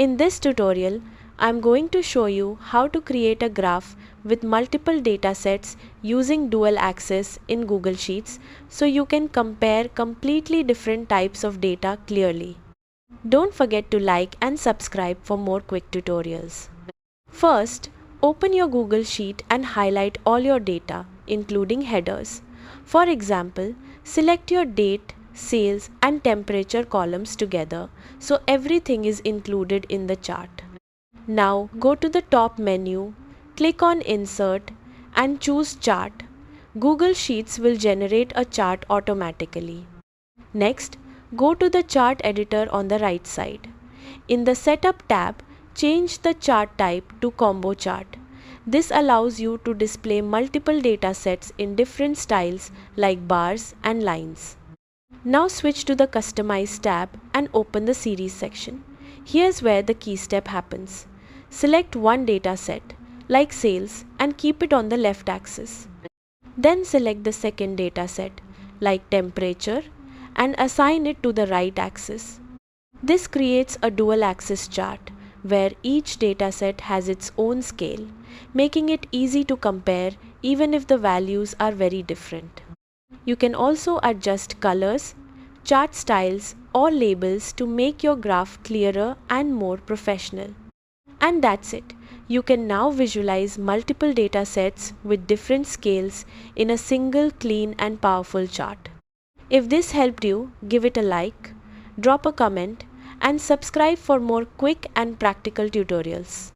In this tutorial, I'm going to show you how to create a graph with multiple datasets using dual access in Google Sheets so you can compare completely different types of data clearly. Don't forget to like and subscribe for more quick tutorials. First, open your Google Sheet and highlight all your data, including headers. For example, select your date, sales, and temperature columns together so everything is included in the chart. Now go to the top menu, click on Insert, and choose Chart. Google Sheets will generate a chart automatically. Next, go to the chart editor on the right side. In the Setup tab, change the chart type to Combo Chart. This allows you to display multiple data sets in different styles like bars and lines. Now switch to the Customize tab and open the Series section. Here's where the key step happens. Select one data set, like sales, and keep it on the left axis. Then select the second data set, like temperature, and assign it to the right axis. This creates a dual axis chart where each dataset has its own scale, making it easy to compare even if the values are very different. You can also adjust colors, chart styles, or labels to make your graph clearer and more professional. And that's it. You can now visualize multiple datasets with different scales in a single clean and powerful chart. If this helped you, give it a like, drop a comment, and subscribe for more quick and practical tutorials.